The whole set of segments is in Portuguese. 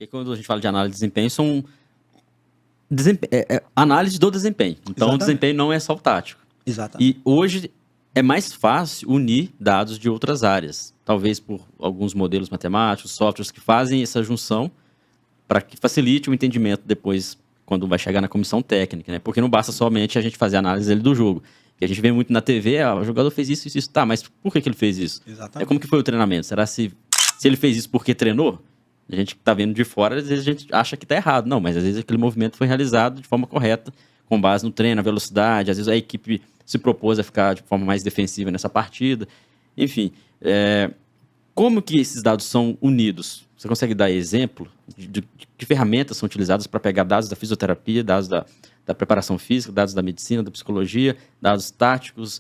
Porque quando a gente fala de análise de desempenho, são análise do desempenho. Então, Exatamente. o desempenho não é só o tático. Exatamente. E hoje é mais fácil unir dados de outras áreas. Talvez por alguns modelos matemáticos, softwares que fazem essa junção para que facilite o entendimento depois, quando vai chegar na comissão técnica, né? Porque não basta somente a gente fazer a análise do jogo. Que a gente vê muito na TV, o jogador fez isso, isso, isso. Tá, mas por que ele fez isso? Exatamente. Como que foi o treinamento? Será se ele fez isso porque treinou? A gente que tá vendo de fora, às vezes a gente acha que tá errado. Não, mas às vezes aquele movimento foi realizado de forma correta, com base no treino, na velocidade. Às vezes a equipe se propôs a ficar de forma mais defensiva nessa partida. Enfim, como que esses dados são unidos? Você consegue dar exemplo de que ferramentas são utilizadas para pegar dados da fisioterapia, dados da preparação física, dados da medicina, da psicologia, dados táticos,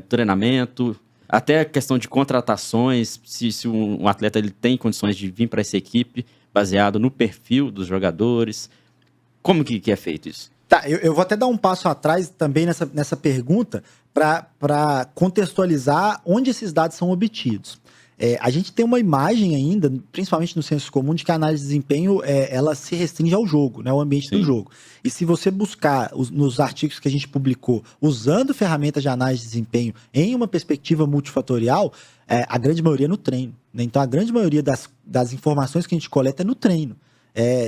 treinamento, até a questão de contratações, se um atleta ele tem condições de vir para essa equipe, baseado no perfil dos jogadores. Como que é feito isso? Tá, eu vou até dar um passo atrás também nessa pergunta para contextualizar onde esses dados são obtidos. A gente tem uma imagem ainda, principalmente no senso comum, de que a análise de desempenho ela se restringe ao jogo, né, ao ambiente do jogo. E se você buscar nos artigos que a gente publicou, usando ferramentas de análise de desempenho em uma perspectiva multifatorial, a grande maioria é no treino, né? Então, a grande maioria das informações que a gente coleta é no treino.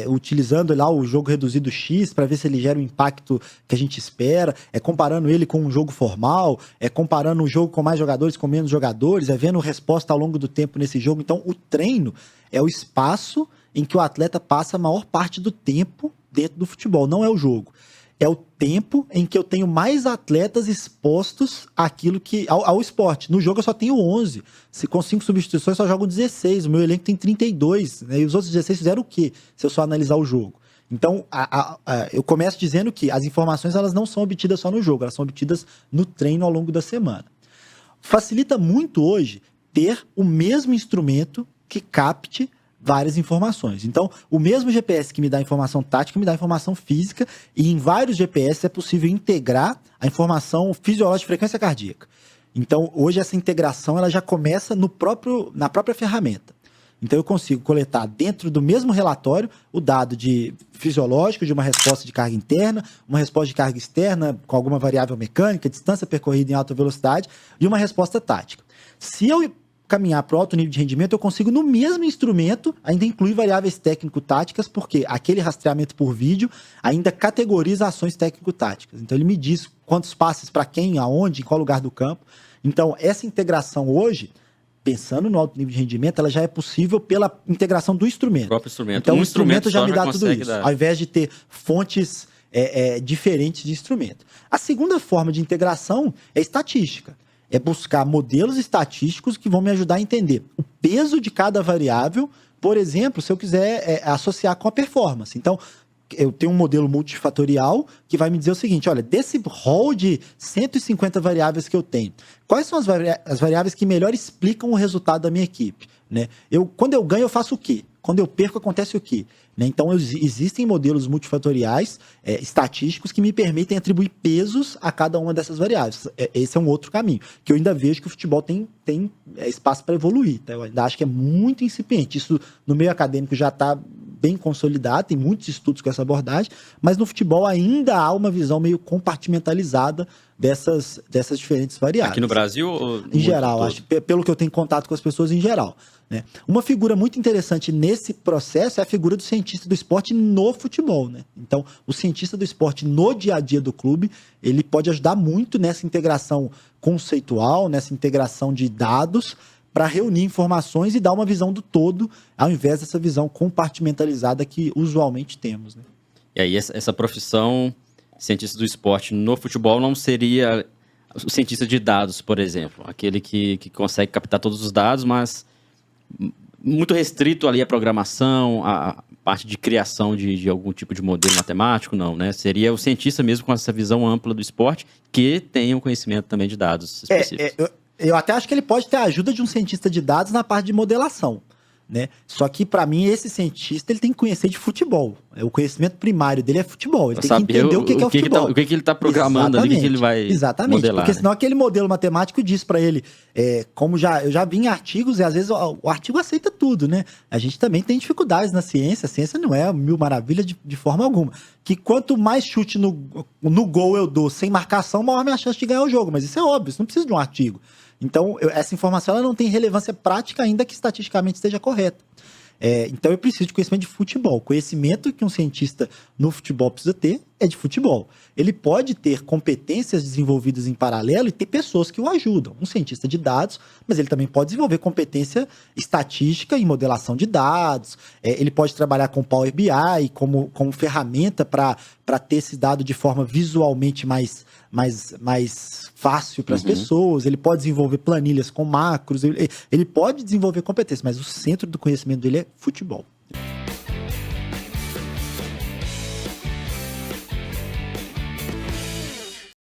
Utilizando lá o jogo reduzido X para ver se ele gera o impacto que a gente espera, comparando ele com um jogo formal, comparando um jogo com mais jogadores, com menos jogadores, vendo resposta ao longo do tempo nesse jogo. Então, o treino é o espaço em que o atleta passa a maior parte do tempo dentro do futebol, não é o jogo. É o tempo em que eu tenho mais atletas expostos ao esporte. No jogo eu só tenho 11. Se com 5 substituições eu só jogo 16. O meu elenco tem 32. Né? E os outros 16 fizeram o quê? Se eu só analisar o jogo. Então, eu começo dizendo que as informações elas não são obtidas só no jogo. Elas são obtidas no treino ao longo da semana. Facilita muito hoje ter o mesmo instrumento que capte várias informações. Então, o mesmo GPS que me dá informação tática me dá informação física, e em vários GPS é possível integrar a informação fisiológica de frequência cardíaca. Então, hoje essa integração ela já começa na própria ferramenta. Então, eu consigo coletar dentro do mesmo relatório o dado fisiológico de uma resposta de carga interna, uma resposta de carga externa com alguma variável mecânica, distância percorrida em alta velocidade e uma resposta tática. Se eu caminhar para o alto nível de rendimento, eu consigo, no mesmo instrumento, ainda incluir variáveis técnico-táticas, porque aquele rastreamento por vídeo ainda categoriza ações técnico-táticas. Então, ele me diz quantos passes para quem, aonde, em qual lugar do campo. Então, essa integração hoje, pensando no alto nível de rendimento, ela já é possível pela integração do instrumento. O próprio instrumento. Então, o instrumento já me dá tudo isso, dar... ao invés de ter fontes diferentes de instrumento. A segunda forma de integração é estatística. É buscar modelos estatísticos que vão me ajudar a entender o peso de cada variável. Por exemplo, se eu quiser associar com a performance. Então, eu tenho um modelo multifatorial que vai me dizer o seguinte: olha, desse rol de 150 variáveis que eu tenho, quais são as variáveis que melhor explicam o resultado da minha equipe? Né? Quando eu ganho, eu faço o quê? Quando eu perco, acontece o quê? Né? Então, existem modelos multifatoriais estatísticos que me permitem atribuir pesos a cada uma dessas variáveis. Esse é um outro caminho, que eu ainda vejo que o futebol tem espaço para evoluir. Tá? Eu ainda acho que é muito incipiente. Isso no meio acadêmico já está bem consolidado, tem muitos estudos com essa abordagem, mas no futebol ainda há uma visão meio compartimentalizada dessas diferentes variáveis. Aqui no Brasil? Ou em geral, acho, pelo que eu tenho contato com as pessoas em geral. Né? Uma figura muito interessante nesse processo é a figura do cientista do esporte no futebol. Né? Então, o cientista do esporte no dia a dia do clube, ele pode ajudar muito nessa integração conceitual, nessa integração de dados, para reunir informações e dar uma visão do todo, ao invés dessa visão compartimentalizada que usualmente temos. Né? E aí, essa profissão, cientista do esporte no futebol, não seria o cientista de dados, por exemplo, aquele que consegue captar todos os dados, mas muito restrito ali à programação, a parte de criação de algum tipo de modelo matemático, não, né? Seria o cientista mesmo com essa visão ampla do esporte, que tenha um conhecimento também de dados específicos. Eu até acho que ele pode ter a ajuda de um cientista de dados na parte de modelação. né? Só que, para mim, esse cientista ele tem que conhecer de futebol. O conhecimento primário dele é futebol. Ele tem que entender o que é o futebol. O que ele está programando ali, o que ele vai modelar. Porque senão aquele modelo matemático diz para ele, como eu já vi em artigos, e às vezes o artigo aceita tudo, né? A gente também tem dificuldades na ciência. A ciência não é mil maravilhas de forma alguma. Que quanto mais chute no gol eu dou sem marcação, maior a minha chance de ganhar o jogo. Mas isso é óbvio, isso não precisa de um artigo. Então, essa informação ela não tem relevância prática, ainda que estatisticamente esteja correta. Então, eu preciso de conhecimento de futebol. O conhecimento que um cientista no futebol precisa ter é de futebol. Ele pode ter competências desenvolvidas em paralelo e ter pessoas que o ajudam. Um cientista de dados, mas ele também pode desenvolver competência estatística em modelação de dados. Ele pode trabalhar com Power BI como ferramenta para ter esse dado de forma visualmente mais fácil para as pessoas. Ele pode desenvolver planilhas com macros. Ele pode desenvolver competências, mas o centro do conhecimento dele é futebol.